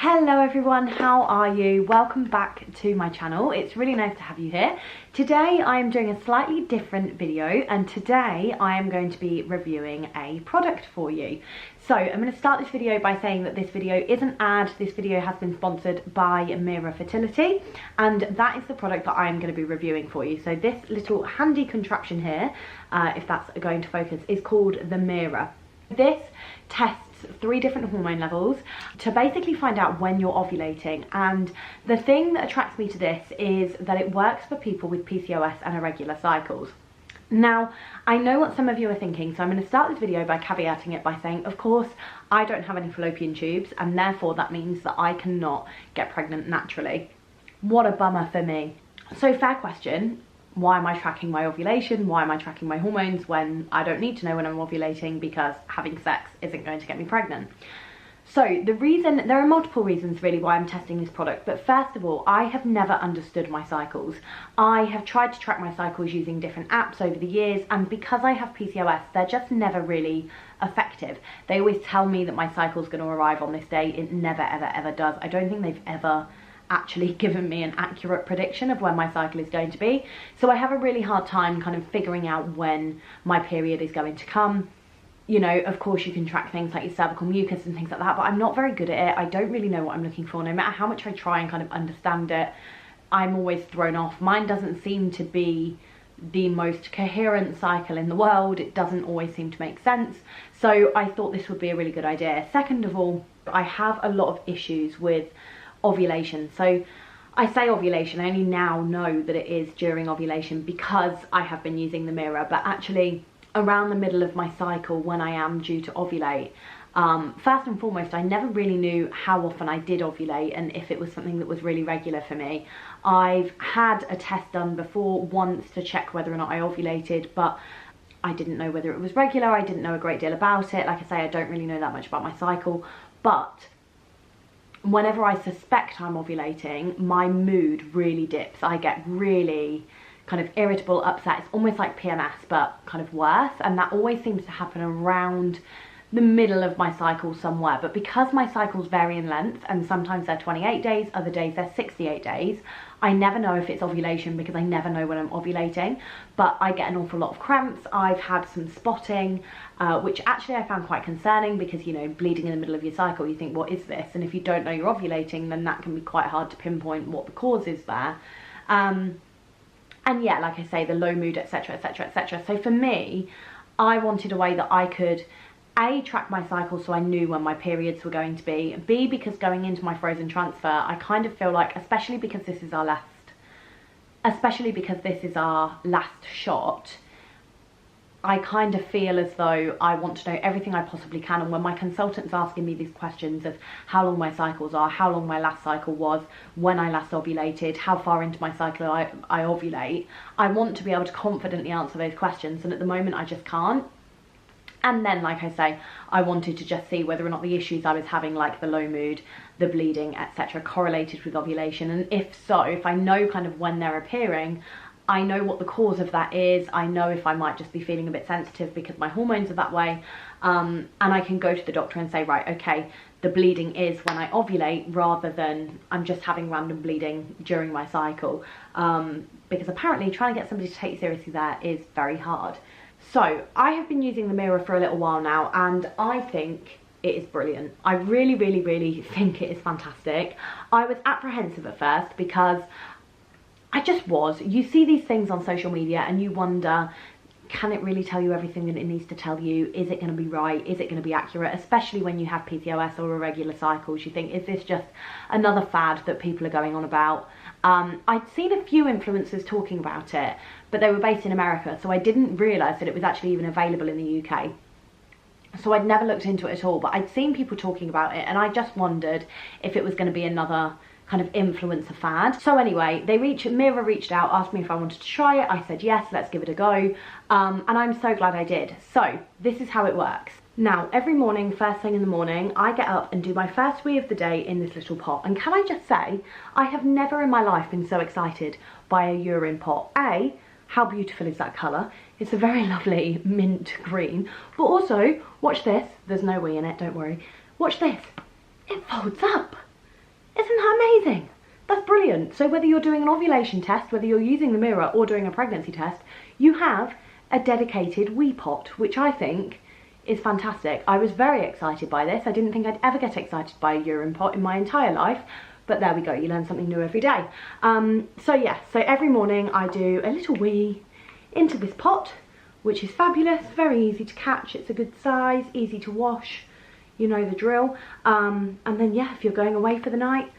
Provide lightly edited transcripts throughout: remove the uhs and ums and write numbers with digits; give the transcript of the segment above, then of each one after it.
Hello everyone, how are you? Welcome back to my channel. It's really nice to have you here. Today I am doing a slightly different video, and today I am going to be reviewing a product for you. So I'm going to start this video by saying that this video is an ad. This video has been sponsored by Mira Fertility, and that is the product that I'm going to be reviewing for you. So this little handy contraption here, if that's going to focus, is called the Mira. This tests 3 different hormone levels to basically find out when you're ovulating, and the thing that attracts me to this is that it works for people with PCOS and irregular cycles. Now, I know what some of you are thinking, so I'm going to start this video by caveating it by saying, of course, I don't have any fallopian tubes, and therefore that means that I cannot get pregnant naturally. What a bummer for me. So fair question. Why am I tracking my ovulation? Why am I tracking my hormones when I don't need to know when I'm ovulating, because having sex isn't going to get me pregnant? So there are multiple reasons really why I'm testing this product, but first of all, I have never understood my cycles. I have tried to track my cycles using different apps over the years, and because I have PCOS, they're just never really effective. They always tell me that my cycle's going to arrive on this day. It never ever does. I don't think they've ever actually given me an accurate prediction of when my cycle is going to be. So I have a really hard time kind of figuring out when my period is going to come. You know, of course you can track things like your cervical mucus and things like that, but I'm not very good at it. I don't really know what I'm looking for. No matter how much I try and kind of understand it, I'm always thrown off. Mine doesn't seem to be the most coherent cycle in the world. It doesn't always seem to make sense. So I thought this would be a really good idea. Second of all, I have a lot of issues with ovulation. So I say ovulation, I only now know that it is during ovulation because I have been using the Mira, but actually around the middle of my cycle when I am due to ovulate, first and foremost, I never really knew how often I did ovulate and if it was something that was really regular for me. I've had a test done before once to check whether or not I ovulated, but I didn't know whether it was regular. I didn't know a great deal about it. Like I say, I don't really know that much about my cycle, but whenever I suspect I'm ovulating, my mood really dips. I get really kind of irritable, upset. It's almost like PMS, but kind of worse. And that always seems to happen around the middle of my cycle somewhere. But because my cycles vary in length, and sometimes they're 28 days, other days they're 68 days, I never know if it's ovulation because I never know when I'm ovulating. But I get an awful lot of cramps. I've had some spotting, which actually I found quite concerning because, you know, bleeding in the middle of your cycle, you think, what is this? And if you don't know you're ovulating, then that can be quite hard to pinpoint what the cause is there. And yeah, like I say, the low mood, etc, etc, etc. So for me, I wanted a way that I could A, track my cycle so I knew when my periods were going to be. B, because going into my frozen transfer, I kind of feel like, especially because this is our last shot, I kind of feel as though I want to know everything I possibly can. And when my consultant's asking me these questions of how long my cycles are, how long my last cycle was, when I last ovulated, how far into my cycle I ovulate, I want to be able to confidently answer those questions, and at the moment I just can't. And then, like I say, I wanted to just see whether or not the issues I was having, like the low mood, the bleeding, etc., correlated with ovulation. And if so, if I know kind of when they're appearing, I know what the cause of that is. I know if I might just be feeling a bit sensitive because my hormones are that way. And I can go to the doctor and say, right, okay, the bleeding is when I ovulate, rather than I'm just having random bleeding during my cycle. Because apparently trying to get somebody to take you seriously there is very hard. So I have been using the Mira for a little while now, and I think it is brilliant. I really think it is fantastic. I was apprehensive at first because you see these things on social media and you wonder, can it really tell you everything that it needs to tell you? Is it going to be right? Is it going to be accurate? Especially when you have PCOS or irregular cycles, you think, is this just another fad that people are going on about? I'd seen a few influencers talking about it, but they were based in America, so I didn't realise that it was actually even available in the UK. So I'd never looked into it at all, but I'd seen people talking about it, and I just wondered if it was going to be another kind of influencer fad. So anyway, Mira reached out, asked me if I wanted to try it. I said yes, let's give it a go, and I'm so glad I did. So this is how it works. Now, every morning, first thing in the morning, I get up and do my first wee of the day in this little pot. And can I just say, I have never in my life been so excited by a urine pot. A, how beautiful is that colour? It's a very lovely mint green. But also, watch this. There's no wee in it, don't worry. Watch this. It folds up. that amazing? That's brilliant. So whether you're doing an ovulation test, whether you're using the Mira or doing a pregnancy test, you have a dedicated wee pot, which I think is fantastic. I was very excited by this. I didn't think I'd ever get excited by a urine pot in my entire life, but there we go, you learn something new every day. So yeah, so every morning I do a little wee into this pot, which is fabulous, very easy to catch, it's a good size, easy to wash, you know the drill. And then yeah, if you're going away for the night,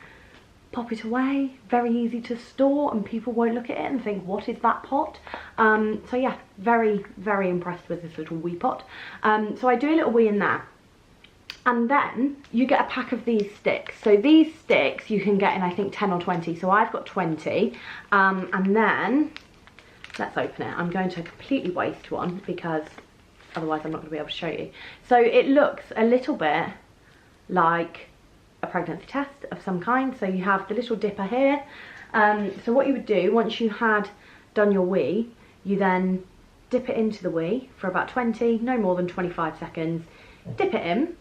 pop it away, very easy to store, and people won't look at it and think, what is that pot? So yeah, very, very impressed with this little wee pot. So I do a little wee in there. And then you get a pack of these sticks. So these sticks you can get in, I think, 10 or 20. So I've got 20. And then, let's open it. I'm going to completely waste one because otherwise I'm not going to be able to show you. So it looks a little bit like a pregnancy test of some kind. So you have the little dipper here. So what you would do, once you had done your wee, you then dip it into the wee for about 20, no more than 25 seconds. Dip it in.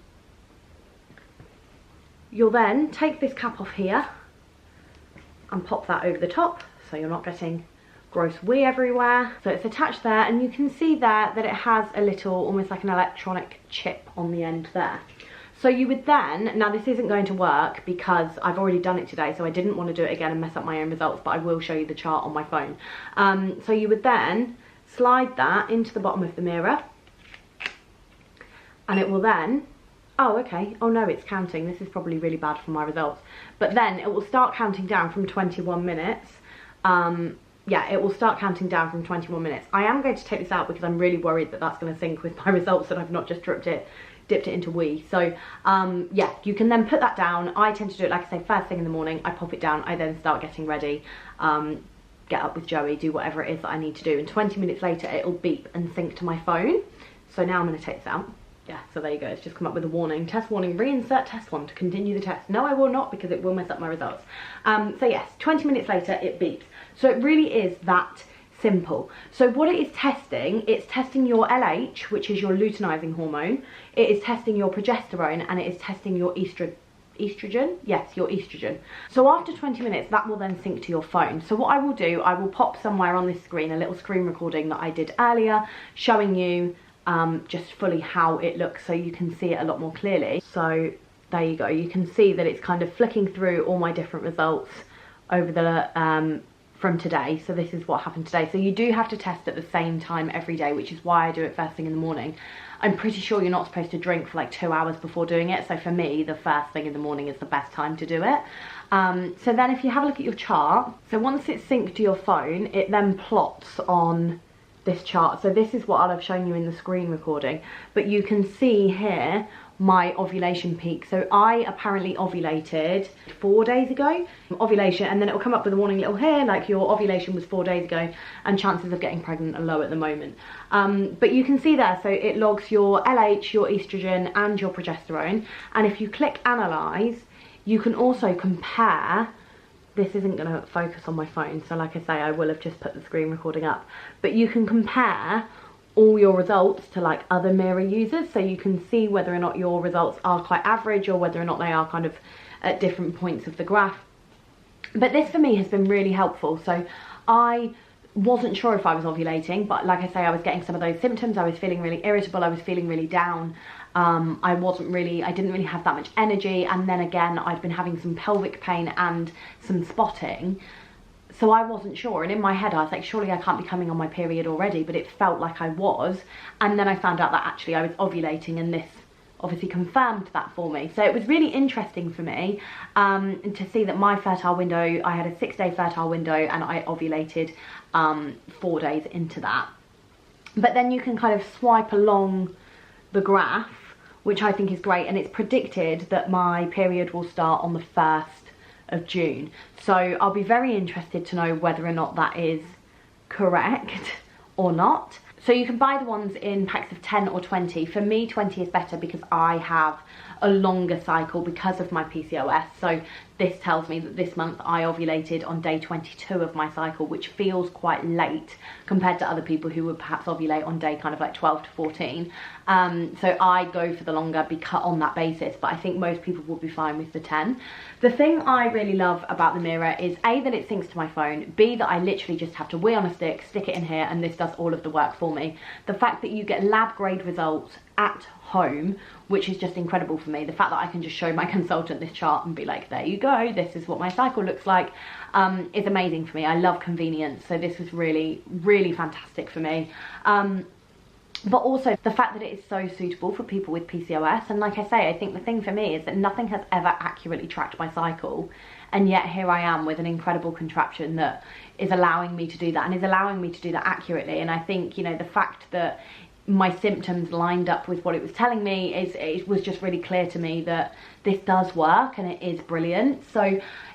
You'll then take this cap off here and pop that over the top so you're not getting gross wee everywhere. So it's attached there, and you can see there that it has a little, almost like an electronic chip on the end there. So you would then, now this isn't going to work because I've already done it today, so I didn't want to do it again and mess up my own results, but I will show you the chart on my phone. So you would then slide that into the bottom of the Mira, and it will then, oh okay, oh no, it's counting, this is probably really bad for my results, but then it will start counting down from 21 minutes. Yeah, it will start counting down from 21 minutes. I am going to take this out because I'm really worried that that's going to sync with my results and I've not just dipped it into wee. So yeah, you can then put that down. I tend to do it, like I say, first thing in the morning. I pop it down, I then start getting ready, get up with Joey, do whatever it is that I need to do, and 20 minutes later it'll beep and sync to my phone. So now I'm going to take this out. Yeah, so there you go, it's just come up with a warning. Test warning, reinsert test one to continue the test. No, I will not, because it will mess up my results. So yes, 20 minutes later it beeps. So it really is that simple. So what it is testing, it's testing your LH, which is your luteinizing hormone. It is testing your progesterone, and it is testing your estrogen. Yes, your estrogen. So after 20 minutes, that will then sync to your phone. So what I will do, I will pop somewhere on this screen a little screen recording that I did earlier, showing you just fully how it looks so you can see it a lot more clearly. So there you go, you can see that it's kind of flicking through all my different results over the from today. So this is what happened today. So you do have to test at the same time every day, which is why I do it first thing in the morning. I'm pretty sure you're not supposed to drink for like 2 hours before doing it, so for me the first thing in the morning is the best time to do it. So then if you have a look at your chart, so once it's synced to your phone, it then plots on this chart. So this is what I'll have shown you in the screen recording, but you can see here my ovulation peak. So I apparently ovulated 4 days ago, ovulation, and then it will come up with a warning little here like your ovulation was 4 days ago and chances of getting pregnant are low at the moment. But you can see there, so it logs your LH, your estrogen and your progesterone, and if you click analyze, you can also compare. This isn't going to focus on my phone, so like I say, I will have just put the screen recording up, but you can compare all your results to like other Mira users, so you can see whether or not your results are quite average or whether or not they are kind of at different points of the graph. But this for me has been really helpful. So I wasn't sure if I was ovulating, but like I say, I was getting some of those symptoms. I was feeling really irritable, I was feeling really down, I didn't really have that much energy, and then again I'd been having some pelvic pain and some spotting. So I wasn't sure, and in my head I was like, surely I can't be coming on my period already, but it felt like I was. And then I found out that actually I was ovulating, and this obviously confirmed that for me. So it was really interesting for me to see that my fertile window, I had a 6-day fertile window and I ovulated 4 days into that. But then you can kind of swipe along the graph, which I think is great, and it's predicted that my period will start on the 1st of June. So I'll be very interested to know whether or not that is correct or not. So you can buy the ones in packs of 10 or 20. For me, 20 is better because I have a longer cycle because of my PCOS. So this tells me that this month I ovulated on day 22 of my cycle, which feels quite late compared to other people who would perhaps ovulate on day kind of like 12 to 14. So I go for the longer because on that basis, but I think most people will be fine with the 10. The thing I really love about the Mira is A, that it syncs to my phone, B, that I literally just have to wee on a stick, stick it in here, and this does all of the work for me. The fact that you get lab grade results at home, which is just incredible for me. The fact that I can just show my consultant this chart and be like, there you go, this is what my cycle looks like, is amazing for me. I love convenience, so this was really, really fantastic for me. But also the fact that it is so suitable for people with PCOS. And like I say, I think the thing for me is that nothing has ever accurately tracked my cycle, and yet here I am with an incredible contraption that is allowing me to do that, and is allowing me to do that accurately. And I think, you know, the fact that my symptoms lined up with what it was telling me it was just really clear to me that this does work, and it is brilliant. So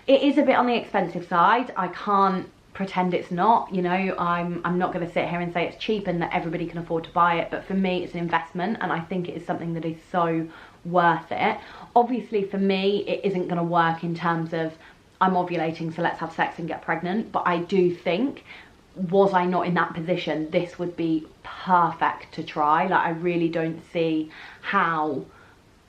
it is a bit on the expensive side. I can't pretend it's not, you know. I'm not going to sit here and say it's cheap and that everybody can afford to buy it, but for me it's an investment, and I think it is something that is so worth it. Obviously for me it isn't going to work in terms of I'm ovulating so let's have sex and get pregnant, but I do think, was I not in that position, this would be perfect to try. Like, I really don't see how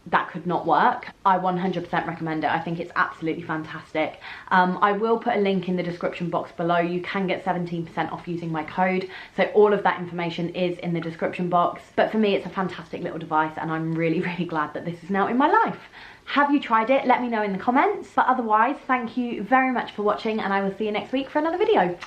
that could not work. I 100% recommend it. I think it's absolutely fantastic. I will put a link in the description box below. You can get 17% off using my code, so all of that information is in the description box. But for me it's a fantastic little device, and I'm really, really glad that this is now in my life. Have you tried it? Let me know in the comments. But otherwise, thank you very much for watching, and I will see you next week for another video.